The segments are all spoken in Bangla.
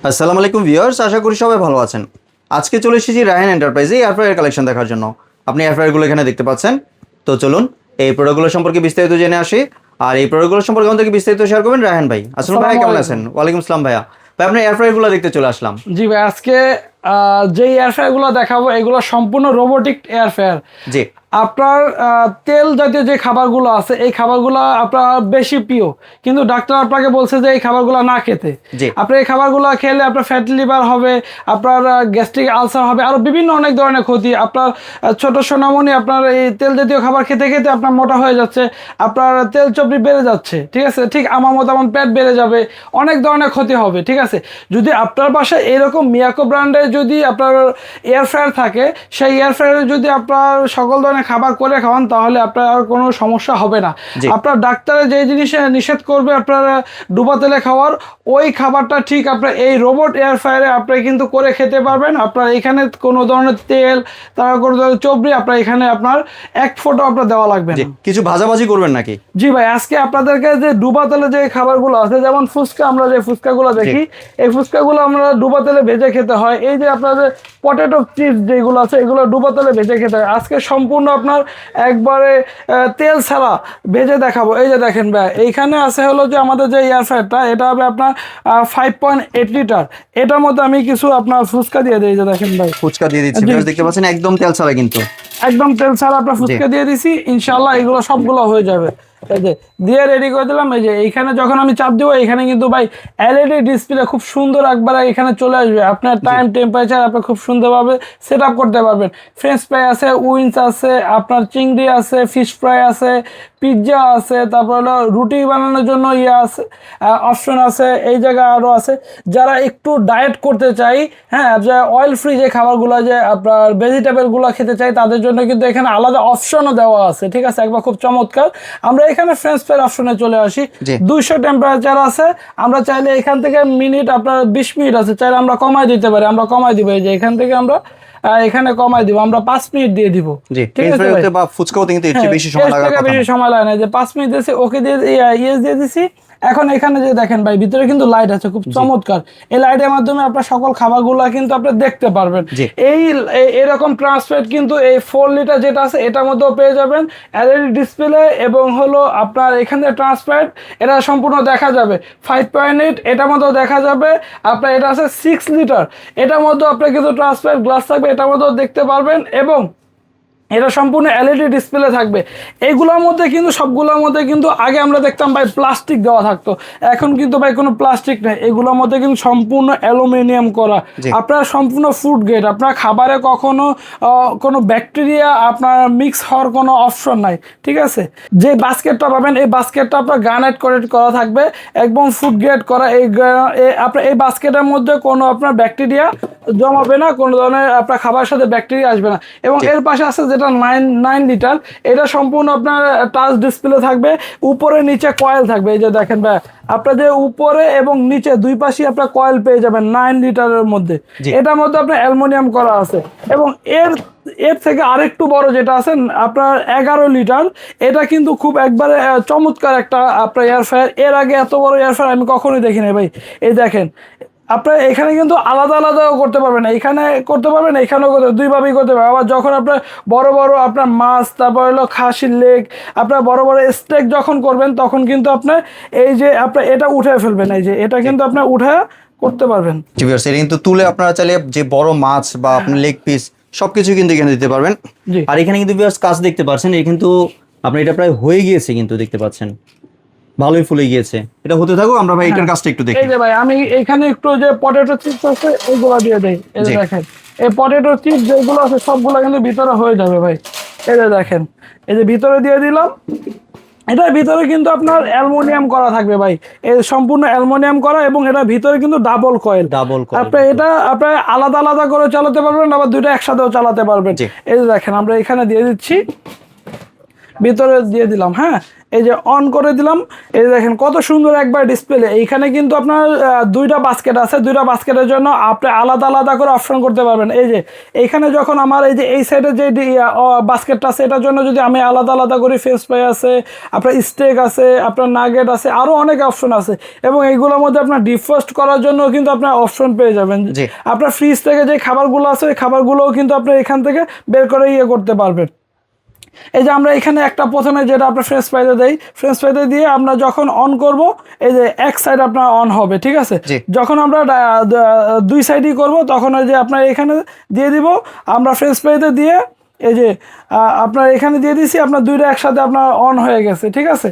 আসসালামু আলাইকুম ভিউয়ার্স, আশা করি সবাই ভালো আছেন। আজকে চলে এসেছি রায়হান এন্টারপ্রাইজে এয়ার ফ্রায়ার কালেকশন দেখার জন্য। আপনি এয়ার ফ্রায়ারগুলো এখানে দেখতে পাচ্ছেন। তো চলুন এই প্রোডাক্টগুলো সম্পর্কে বিস্তারিত জেনে আসি। আর এই প্রোডাক্টগুলো সম্পর্কে আমাদেরকে বিস্তারিত শেয়ার করবেন রায়হান ভাই। আসসালামু ভাই, কেমন আছেন? ওয়ালাইকুম আসসালাম ভাইয়া। ভাই আপনার এয়ার ফ্রায়ারগুলো দেখতে চলে আসলাম। জি ভাই, আজকে যে এয়ার ফ্রায়ারগুলো দেখাবো এগুলো সম্পূর্ণ রোবোটিক এয়ার ফ্রায়ার। জি। আপনার তেল জাতীয় যে খাবারগুলো আছে এই খাবারগুলো আপনার বেশি প্রিয়, কিন্তু ডাক্তার আপনাকে বলছে যে এই খাবারগুলো না খেতে। জি। আপনি এই খাবারগুলো খেলে আপনার ফ্যাটি লিভার হবে, আপনার গ্যাস্ট্রিক আলসার হবে, আরও বিভিন্ন অনেক ধরনের ক্ষতি। আপনার ছোট সোনামণি আপনার এই তেল জাতীয় খাবার খেতে খেতে আপনার মোটা হয়ে যাচ্ছে, আপনার তেল চর্বি বেড়ে যাচ্ছে, ঠিক আছে? ঠিক আমার মতো আমার পেট বেড়ে যাবে, অনেক ধরনের ক্ষতি হবে, ঠিক আছে? যদি আপনার পাশে এরকম মিয়াকো ব্র্যান্ডের যদি আপনার এয়ার ফ্রায়ার থাকে, সেই এয়ার ফ্রায়ারে যদি আপনার সকল ধরনের খাবার করে খাওয়ান তাহলে আপনার আর কোনো সমস্যা হবে না। আপনার ডাক্তারে যে জিনিসে নিষেধ করবে আপনার ডুবা তেলে খাওয়ার, ওই খাবারটা ঠিক আপনার এই রোবট এয়ার ফ্রায়ারে আপনি কিন্তু করে খেতে পারবেন। আপনার এখানে কোনো ধরনের তেল, তারপর কোনো ধরনের চর্বি আপনার এখানে আপনার এক ফোঁটা আপনার দেওয়া লাগবে না। কিছু ভাজাভাজি করবেন নাকি? জি ভাই, আজকে আপনাদেরকে যে ডুবা তেলে যে খাবারগুলো আছে, যেমন ফুচকা, আমরা যে ফুচকাগুলো দেখি এই ফুচকাগুলো আমরা ডুবা তেলে ভেজে খেতে হয়। এই যে আপনাদের পটেটো চিপস যেগুলো আছে এগুলো ডুবা তেলে ভেজে খেতে হয়। আজকে সম্পূর্ণ আপনার একবারে তেল ছাড়া ভেজে দেখাবো। এই যে দেখেন ভাই, এইখানে আছে হলো যে আমাদের যে এয়ার ফ্রায়ারটা, এটা হবে আপনার 5.8 লিটার। এটার মধ্যে আমি কিছু আপনার ফুচকা দিয়ে দিই। এই যে দেখেন ভাই, ফুচকা দিয়ে দিচ্ছি, দেখতে পাচ্ছেন একদম তেল ছাড়া, কিন্তু একদম তেল ছাড়া আপনার ফুচকা দিয়ে দিছি। ইনশাআল্লাহ এগুলো সবগুলো হয়ে যাবে। এই যে দিয়ে রেডি করে দিলাম। এই যে এইখানে যখন আমি চাপ দিব, এখানে কিন্তু ভাই এলইডি ডিসপ্লে খুব সুন্দর একবার এখানে চলে আসবে। আপনার টাইম, টেম্পারেচার আপনি খুব সুন্দরভাবে সেট আপ করতে পারবেন। ফ্রেঞ্চ ফ্রাই আছে, উইংস আছে, আপনার চিংড়ি আছে, ফিশ ফ্রাই আছে, পিৎজা আছে, তারপর হলো রুটি বানানোর জন্য আছে, অপশন আছে। এই জায়গায় আরও আছে। যারা একটু ডায়েট করতে চাই, হ্যাঁ, যারা অয়েল ফ্রি যে খাবারগুলো, যে আপনার ভেজিটেবলগুলো খেতে চাই, তাদের জন্য কিন্তু এখানে আলাদা অপশনও দেওয়া আছে, ঠিক আছে? একবার খুব চমৎকার। আমরা এখানে ফ্রেঞ্চ ফ্রাই অপশনে চলে আসি। 200 টেম্পারেচার আছে। আমরা চাইলে এখান থেকে মিনিট আপনার 20 মিনিট আছে, চাইলে আমরা কমাই দিতে পারি। আমরা কমাই দিব। এই যে এখান থেকে আমরা এখানে কমাই দিব, আমরা 5 মিনিট দিয়ে দিব। ঠিক আছে, বা ফুচকাওতে কিন্তু একটু বেশি সময় লাগে না, বেশি সময় লাগে না। যে 5 মিনিট দিয়েছি, ওকে দিয়ে ইয়েস দিয়ে দিছি। এখন এখানে যে দেখেন ভাই, ভিতরে কিন্তু লাইট আছে খুব চমৎকার। এই লাইটের মাধ্যমে আপনার সকল খাবারগুলো কিন্তু আপনি দেখতে পারবেন। এই এরকম ট্রান্সপারেন্ট কিন্তু এই 4 লিটার যেটা আছে এটার মধ্যেও পেয়ে যাবেন, এলইডি ডিসপ্লে, এবং হলো আপনার এখানে ট্রান্সপারেন্ট, এটা সম্পূর্ণ দেখা যাবে। 5.8 এটার মধ্যেও দেখা যাবে। আপনার এটা আছে 6 লিটার, এটার মধ্যেও আপনার কিন্তু ট্রান্সপারেন্ট গ্লাস থাকবে, এটার মধ্যেও দেখতে পারবেন। এবং এটা সম্পূর্ণ এলইডি ডিসপ্লে থাকবে। এইগুলোর মধ্যে কিন্তু সবগুলোর মধ্যে কিন্তু আগে আমরা দেখতাম ভাই প্লাস্টিক দেওয়া থাকতো, এখন কিন্তু ভাই কোনো প্লাস্টিক নেই। এগুলোর মধ্যে কিন্তু সম্পূর্ণ অ্যালুমিনিয়াম করা। আপনার সম্পূর্ণ ফুড গ্রেড। আপনার খাবারে কখনো কোনো ব্যাকটেরিয়া আপনার মিক্স হওয়ার কোনো অপশন নাই, ঠিক আছে? যে বাস্কেটটা পাবেন এই বাস্কেটটা আপনার গ্রানাইট করা থাকবে, একদম ফুড গ্রেড করা। আপনার এই বাস্কেটের মধ্যে কোনো আপনার ব্যাকটেরিয়া জমাবে না, কোনো ধরনের আপনার খাবারের সাথে ব্যাকটেরিয়া আসবে না। এবং এর পাশে আছে যেটা 9 লিটার, এটা সম্পূর্ণ আপনার টাচ ডিসপ্লে থাকবে, উপরে নিচে কয়েল থাকবে। এই যে দেখেন ভাই, আপনার যে উপরে এবং নিচে দুই পাশেই আপনার কয়েল পেয়ে যাবেন 9 লিটারের মধ্যে। এটার মধ্যে আপনার অ্যালুমিনিয়াম করা আছে। এবং এর থেকে আরেকটু বড় যেটা আছে আপনার 11 লিটার, এটা কিন্তু খুব একবারে চমৎকার একটা আপনার এয়ার ফ্রায়ার। এর আগে এত বড় এয়ার ফ্রায়ার আমি কখনোই দেখিনি ভাই। এই দেখেন, আপনার এখানে কিন্তু আলাদা আলাদাও করতে পারবেন, এখানে করতে পারবেন, এখানেও করতে, দুইভাবেই করতে পারবেন। আবার যখন আপনার বড় বড় আপনার মাছ, তারপর হলো খাসির লেগ, আপনার বড় বড় স্টেক যখন করবেন, তখন কিন্তু আপনার এই যে আপনার এটা উঠে ফেলবেন। এই যে এটা কিন্তু আপনার উঠে করতে পারবেন। এটা কিন্তু তুলে আপনারা চাইলে যে বড় মাছ বা আপনার লেগ পিস সবকিছু কিন্তু এখানে দিতে পারবেন। আর এখানে কিন্তু কাজ দেখতে পাচ্ছেন, এই কিন্তু আপনার এটা প্রায় হয়ে গিয়েছে, কিন্তু দেখতে পাচ্ছেন ভালোই ফুলে গিয়েছে। এটা হতে থাকুক, আমরা ভাই এটার কাজটা একটু দেখি। এই যে ভাই, আমি এখানে একটু যে পটেটো চিপস আছে এইগুলো দিয়ে দেই। এই যে দেখেন, এই পটেটো চিপস যেগুলো আছে সবগুলো কিন্তু ভিতরে হয়ে যাবে ভাই। এই যে দেখেন, এই যে ভিতরে দিয়ে দিলাম। এটার ভিতরে কিন্তু আপনার অ্যালুমিনিয়াম করা থাকবে ভাই, এই সম্পূর্ণ অ্যালুমিনিয়াম করা। এবং এটার ভিতরে কিন্তু ডাবল কয়েল। আপনি এটা আপনার আলাদা আলাদা করে চালাতে পারবেন, আবার দুইটা একসাথেও চালাতে পারবেন। এই যে দেখেন, আমরা এখানে দিয়ে দিচ্ছি। ভিতরে দিয়ে দিলাম। হ্যাঁ, এই যে অন করে দিলাম, এই যে দেখেন কত সুন্দর একবার ডিসপ্লে। এইখানে কিন্তু আপনার দুইটা বাস্কেট আছে, দুইটা বাস্কেটের জন্য আপনি আলাদা আলাদা করে অপশন করতে পারবেন। এই যে এইখানে যখন আমার এই যে এই সাইডে যে বাস্কেটটা আছে এটার জন্য যদি আমি আলাদা আলাদা করি, ফ্রেঞ্চ ফ্রাই আছে, আপনার স্টেক আছে, আপনার নাগেট আছে, আরও অনেক অপশন আছে। এবং এইগুলোর মধ্যে আপনার ডিফ্রস্ট করার জন্য কিন্তু আপনার অপশন পেয়ে যাবেন। আপনার ফ্রিজ থেকে যে খাবারগুলো আছে ওই খাবারগুলোও কিন্তু আপনি এখান থেকে বের করে করতে পারবেন। এই যে আমরা এখানে একটা প্রথমে যেটা আপনার ফ্রেঞ্চ ফ্রাইতে দেই, ফ্রেঞ্চ ফ্রাইতে দিয়ে আমরা যখন অন করব এই যে এক সাইড আপনার অন হবে, ঠিক আছে। যখন আমরা দুই সাইডই করব তখন ওই যে আপনার এখানে দিয়ে দিব আমরা ফ্রেঞ্চ ফ্রাইতে দিয়ে এই যে আপনার এখানে দিয়ে দিছি, আপনার দুইটা একসাথে আপনার অন হয়ে গেছে, ঠিক আছে।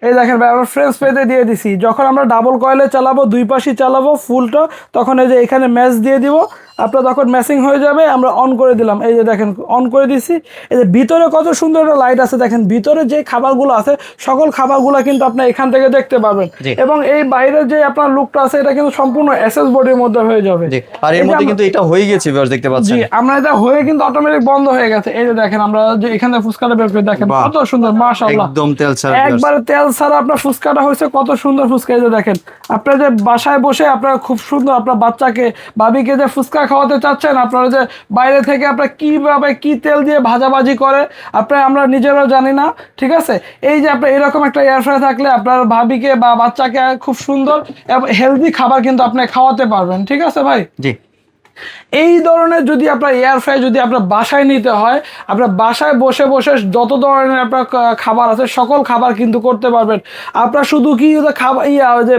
এই দেখেন ভাই আমরা ফ্রেঞ্চ ফ্রাইতে দিয়ে দিছি। যখন আমরা ডাবল কয়েলে চালাবো, দুই পাশই চালাবো ফুলটা, তখন এই যে এখানে ম্যাচ দিয়ে দিব। আপনার যখন ম্যাচিং হয়ে যাবে আমরা অন করে দিলাম। এই যে দেখেন অন করে দিছি। এই যে ভিতরে কত সুন্দর একটা লাইট আছে, দেখেন ভিতরে যে খাবারগুলো আছে সকল খাবারগুলো কিন্তু আপনি এখান থেকে দেখতে পাবেন। এবং এই বাইরের যে আপনার লুকটা আছে এটা কিন্তু সম্পূর্ণ এসএস বডির মধ্যে হয়ে যাবে। আর এর মধ্যে কিন্তু এটা হয়ে গেছে ভিউয়ার্স, দেখতে পাচ্ছেন। জি, আমরা এটা হয়ে কিন্তু অটোমেটিক বন্ধ হয়ে গেছে। এই যে দেখেন আমরা যে এখানে ফুসকাটা বের করে দেখেন কত সুন্দর, মাশাআল্লাহ, একদম তেল ছাড়া, একবারে তেল ছাড়া আপনার ফুসকাটা হয়েছে, কত সুন্দর ফুসকা। এই যে দেখেন আপনারা যে বাসায় বসে আপনারা খুব সুন্দর আপনার বাচ্চাকে ভাবিকে যে ফুসকা খাওয়াতে চাচ্ছেন, আপনারা যে বাইরে থেকে আপনারা কিভাবে কি তেল দিয়ে ভাজাভাজি করে আপনারা আমরা নিজেরাও জানি না, ঠিক আছে। এই যে আপনার এরকম একটা এয়ার ফ্রায়ার থাকলে আপনার ভাবিকে বা বাচ্চাকে খুব সুন্দর এবং হেলদি খাবার কিন্তু আপনি খাওয়াতে পারবেন, ঠিক আছে ভাই। জি, এই ধরনের যদি আপনার এয়ার ফ্রাই যদি আপনার বাসায় নিতে হয়, আপনার বাসায় বসে বসে যত ধরনের আপনার খাবার আছে সকল খাবার কিন্তু করতে পারবেন। আপনার শুধু কি খাবার যে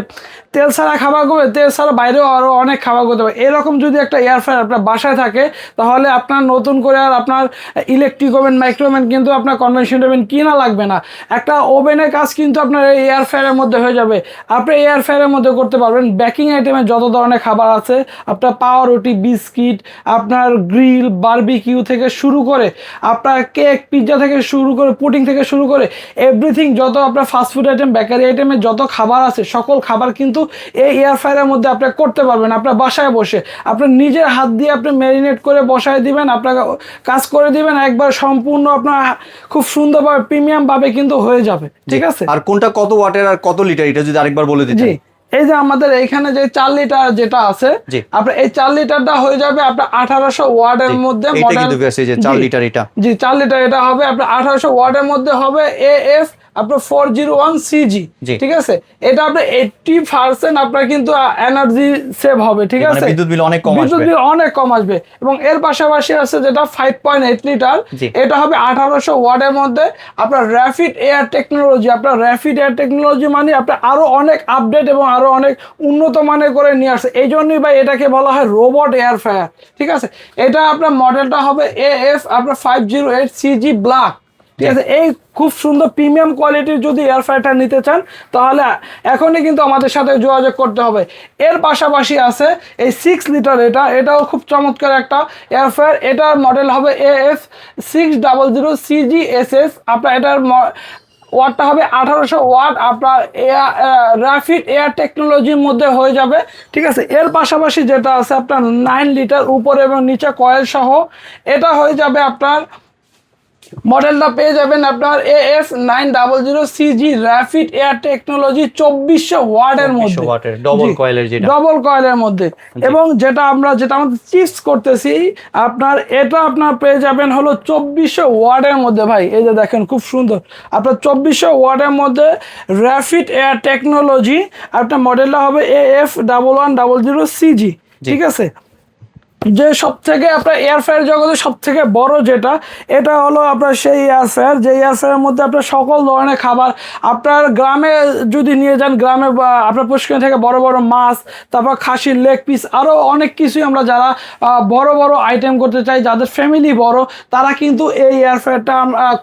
তেল ছাড়া খাবার করবে, তেল ছাড়া বাইরেও আরও অনেক খাবার করতে পারবে। এরকম যদি একটা এয়ার ফ্রায়ার আপনার বাসায় থাকে তাহলে আপনার নতুন করে আর আপনার ইলেকট্রিক ওভেন, মাইক্রোওভেন কিন্তু আপনার কনভেনশন ওভেন কিনা লাগবে না। একটা ওভেনের কাজ কিন্তু আপনার এই এয়ার ফ্রায়ারের মধ্যে হয়ে যাবে। আপনি এয়ার ফ্রায়ারের মধ্যে করতে পারবেন বেকিং আইটেমের যত ধরনের খাবার আছে, আপনার পাউরুটি, বিস্কিট, আপনার গ্রিল, বারবিকিউ থেকে শুরু করে আপনার কেক, পিৎজা থেকে শুরু করে, পুডিং থেকে শুরু করে এভরিথিং, যত আপনার ফাস্টফুড আইটেম, বেকারি আইটেমের যত খাবার আছে সকল খাবার কিন্তু এই এয়ার ফ্রায়ারের মধ্যে আপনি করতে পারবেন। আপনার বাসায় বসে আপনার নিজের হাত দিয়ে আপনি ম্যারিনেট করে বসায় দিবেন, আপনার কাজ করে দিবেন, একবার সম্পূর্ণ আপনার খুব সুন্দরভাবে প্রিমিয়াম ভাবে কিন্তু হয়ে যাবে, ঠিক আছে। আর কোনটা কত ওয়াটের আর কত লিটার এটা যদি আরেকবার বলে দিতেন। জি, এই যে আমাদের এইখানে যে 4 লিটার যেটা আছে, আপনার এই 4 লিটারটা হয়ে যাবে আপনার 1800 ওয়াটের মধ্যে মডেল। যে 4 লিটার এটা, জি 4 লিটার এটা হবে আপনার 1800 ওয়াটের মধ্যে হবে, AF আপনার 401 CG, ঠিক আছে। এটা আপনার 80% আপনার কিন্তু এনার্জি সেভ হবে, ঠিক আছে। বিদ্যুৎ বিল অনেক কম আসবে, বিদ্যুৎ বিল অনেক কম আসবে। এবং এর পাশাপাশি আছে যেটা 5.8 লিটার, এটা হবে 1800 ওয়াটের মধ্যে আপনার র্যাপিড এয়ার টেকনোলজি। আপনার র্যাপিড এয়ার টেকনোলজি মানে আপনার আরো অনেক আপডেট এবং আরো অনেক উন্নত মানের করে নিয়ে আসছে। এই জন্যই ভাই এটাকে বলা হয় রোবট এয়ার ফ্রায়ার, ঠিক আছে। এটা আপনার মডেলটা হবে AF আপনার 508 CG ব্ল্যাক, ঠিক আছে। এই খুব সুন্দর প্রিমিয়াম কোয়ালিটির যদি এয়ার ফ্রায়ারটা নিতে চান তাহলে এখনই কিন্তু আমাদের সাথে যোগাযোগ করতে হবে। এর পাশাপাশি আছে এই 6 লিটার, এটাও খুব চমৎকার একটা এয়ার ফ্রায়ার। এটার মডেল হবে AF 600 CGSS। আপনার এটার ওয়াটটা হবে 1800 ওয়াট, আপনার র্যাপিড এয়ার টেকনোলজির মধ্যে হয়ে যাবে, ঠিক আছে। এর পাশাপাশি যেটা আছে আপনার 9 লিটার উপরে এবং নিচে কয়েল সহ, এটা হয়ে যাবে আপনার মডেলটা পেয়ে যাবেন আপনার AF 900 CG rapid air technology 2400 ওয়াটের মধ্যে, ডবল কয়েলের মধ্যে। এবং যেটা আমাদের চিপস করতেছি আপনার, এটা আপনার পেয়ে যাবেন হলো 2400 ওয়াটের মধ্যে। ভাই এই যে দেখেন খুব সুন্দর আপনার 2400 ওয়াটের মধ্যে র্যাপিড এয়ার টেকনোলজি। আপনার মডেলটা হবে AF 1100 CG, ঠিক আছে। যে সব থেকে আপনার এয়ার ফ্রায়ার জগতে সব থেকে বড় যেটা, এটা হলো আপনার সেই এয়ার ফ্রায়ার, যে এয়ার ফ্রায়ারের মধ্যে আপনার সকল ধরনের খাবার আপনার গ্রামে যদি নিয়ে যান, গ্রামে আপনার পুষ্করিণী থেকে বড় বড় মাছ, তারপর খাসির লেগ পিস, আরও অনেক কিছুই আমরা যারা বড় বড় আইটেম করতে চাই, যাদের ফ্যামিলি বড়, তারা কিন্তু এই এয়ার ফ্রায়ারটা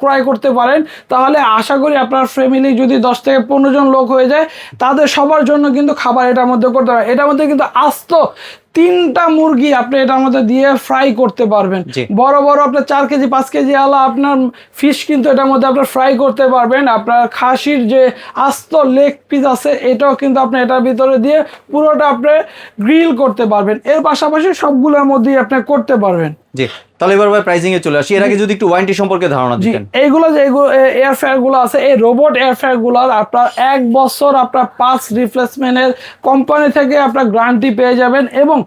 ক্রয় করতে পারেন। তাহলে আশা করি আপনার ফ্যামিলি যদি 10 থেকে 15 জন লোক হয়ে যায় তাদের সবার জন্য কিন্তু খাবার এটার মধ্যে করতে পারেন। এটার মধ্যে কিন্তু আস্ত 3টা মুরগি আপনি এটার মধ্যে দিয়ে ফ্রাই করতে পারবেন। বড় বড় আপনার 4 কেজি 5 কেজি আলা আপনার ফিশ কিন্তু এটার মধ্যে আপনার ফ্রাই করতে পারবেন। আপনার খাসির যে আস্ত লেগ পিস আছে এটাও কিন্তু আপনি এটার ভিতরে দিয়ে পুরোটা আপনি গ্রিল করতে পারবেন। এর পাশাপাশি সবগুলোর মধ্যেই আপনি করতে পারবেন। জি, তাহলে এবার ভাই প্রাইসিং এ চলে আসি। এর আগে যদি একটু ওয়ারেন্টি সম্পর্কে ধারণা দিতেন। এইগুলো যে এয়ার ফ্রায়ার গুলো আছে, এই রোবট এয়ার ফ্রায়ার গুলোর আপনার 1 বছর আপনার 5 রিপ্লেসমেন্টের কোম্পানি থেকে আপনার গ্যারান্টি পেয়ে যাবেন এবং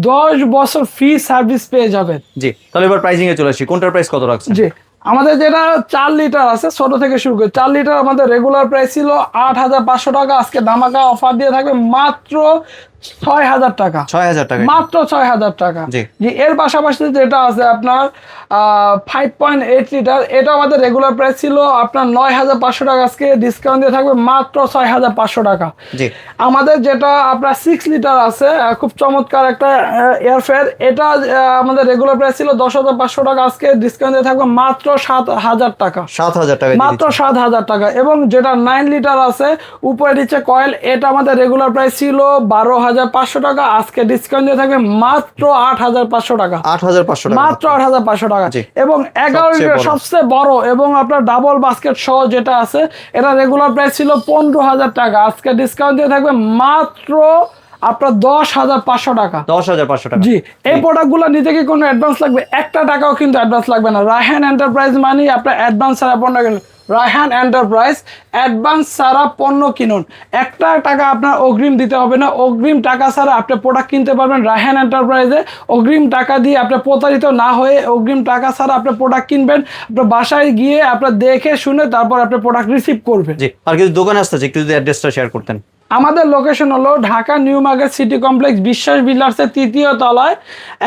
10 বছর ফ্রি সার্ভিস পেয়ে যাবেন। জি, তাহলে এবার প্রাইসিং এ চলে আসি। কোনটার প্রাইস কত রাখছেন? জি, আমাদের যেটা 4 লিটার আছে ছোট থেকে শুরু করে 4 লিটার আমাদের রেগুলার প্রাইস ছিল 8,500 টাকা, আজকে ধামাকা অফার দিয়ে থাকবে মাত্র 6,000 টাকা। 6,000 টাকা, মাত্র 6,000 টাকা। জি। জি, এর পাশাপাশি যেটা আছে আপনার 5.8 লিটার, এটা আমাদের রেগুলার প্রাইস ছিল আপনার 9,500 টাকা, আজকে ডিসকাউন্ট দিয়ে থাকবে মাত্র 6,500 টাকা। জি। আমাদের যেটা আপনার 6 লিটার আছে, খুব চমৎকার একটা এয়ার ফ্রায়ার, এটা আমাদের রেগুলার প্রাইস ছিল 10,500 টাকা, আজকে ডিসকাউন্ট দিয়ে থাকবে মাত্র 7,000 টাকা। 7,000 টাকা, মাত্র 7,000 টাকা। এবং যেটা 9 লিটার আছে উপরে নিচে কয়েল, এটা আমাদের রেগুলার প্রাইস ছিল 12,500 টাকা, আজকে ডিসকাউন্ট দিয়ে থাকবে মাত্র 8,500 টাকা। 8,500 টাকা, মাত্র 8,500 টাকা। জি। এবং 11 লিটার সবচেয়ে বড় এবং আপনার ডাবল বাস্কেট সহ যেটা আছে, এটা রেগুলার প্রাইস ছিল 15,000 টাকা, আজকে ডিসকাউন্ট দিয়ে থাকবে মাত্র আপনার 10,500 টাকা। 10,500 টাকা। জি, এই প্রোডাক্টগুলো নিতে কি কোনো অ্যাডভান্স লাগবে? একটা টাকাও কিন্তু অ্যাডভান্স লাগবে না। রায়হান এন্টারপ্রাইজ মানে আপনার অ্যাডভান্স ছাড়া পণ্য কিনুন। রায়হান এন্টারপ্রাইজ, অ্যাডভান্স ছাড়া পণ্য কিনুন। একটা টাকা আপনার অগ্রিম দিতে হবে না। অগ্রিম টাকা ছাড়া আপনি প্রোডাক্ট কিনতে পারবেন রায়হান এন্টারপ্রাইজে। অগ্রিম টাকা দিয়ে আপনি প্রতারিত না হয়ে অগ্রিম টাকা ছাড়া আপনি প্রোডাক্ট কিনবেন। আপনার বাসায় গিয়ে আপনার দেখে শুনে তারপর আপনি প্রোডাক্ট রিসিভ করবেন। জি, আর কিছু দোকানে আসতে একটু যদি অ্যাড্রেসটা শেয়ার করতেন। আমাদের লোকেশন হলো Dhaka new market city complex, বিশ্বাস বিল্ডার্সের 3য় তলায়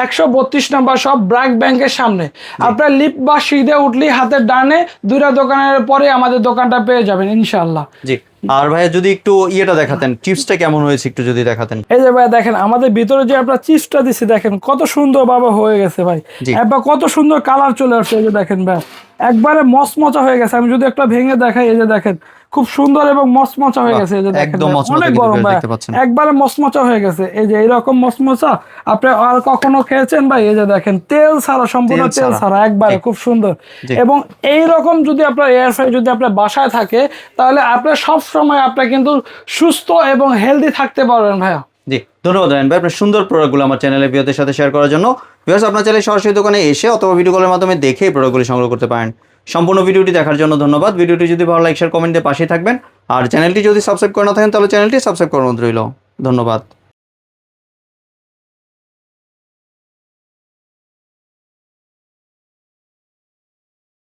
132 নম্বর শপ, ব্র্যাক ব্যাংকের সামনে। আপনার লিফট বা সিঁড়ি উঠলেই হাতের ডানে 2টা দোকানের পরে আমাদের দোকানটা পেয়ে যাবেন ইনশাআল্লাহ। জি, আর ভাইয়া যদি একটু ইয়েটা দেখাতেন, চিপসটা কেমন হয়েছে একটু যদি দেখাতেন। এই যে ভাই দেখেন, আমাদের ভিতরে যে আপনার চিপসটা দিছি দেখেন কত সুন্দর ভাবে হয়ে গেছে ভাই। জি। একবার কত সুন্দর কালার চলে আসছে, এই যে দেখেন ভাই একবারে মচমচা হয়ে গেছে। আমি যদি একটা ভেঙে দেখাই, এই যে দেখেন খুব সুন্দর এবং মচমচা হয়ে গেছে। এই যে দেখেন একদম ভাই, মচমচা অনেক কিন্তু গরম ভাই, দেখতে পাচ্ছেন। একবারে মচমচা হয়ে গেছে। এই যে এরকম মচমচা আপনি আর কখনো খেয়েছেন ভাই? এই যে দেখেন তেল ছাড়া, সম্পূর্ণ তেল ছাড়া, একবারে খুব সুন্দর। এবং এই রকম যদি আপনার এয়ার ফ্রায়ার যদি আপনার বাসায় থাকে, তাহলে আপনার সব সময় আপনি কিন্তু সুস্থ এবং হেলদি থাকতে পারবেন ভাইয়া। জি, ধন্যবাদ রায়হান ভাই আপনার সুন্দর প্রোডাক্টগুলো আমার চ্যানেলে ভিউয়ারদের সাথে শেয়ার করার জন্য। ভিউয়ার্স, আপনার চ্যানেলে সরাসরি দোকানে এসে অথবা ভিডিও কলের মাধ্যমে দেখে এই প্রোডাক্টগুলি সংগ্রহ করতে পারেন। সম্পূর্ণ ভিডিওটি দেখার জন্য ধন্যবাদ। ভিডিওটি যদি ভালো লাইক শেয়ার কমেন্ট দিয়ে পাশেই থাকবেন। আর চ্যানেলটি যদি সাবস্ক্রাইব করে না থাকেন তাহলে চ্যানেলটি সাবস্ক্রাইব করার অনুরোধ রইল। ধন্যবাদ।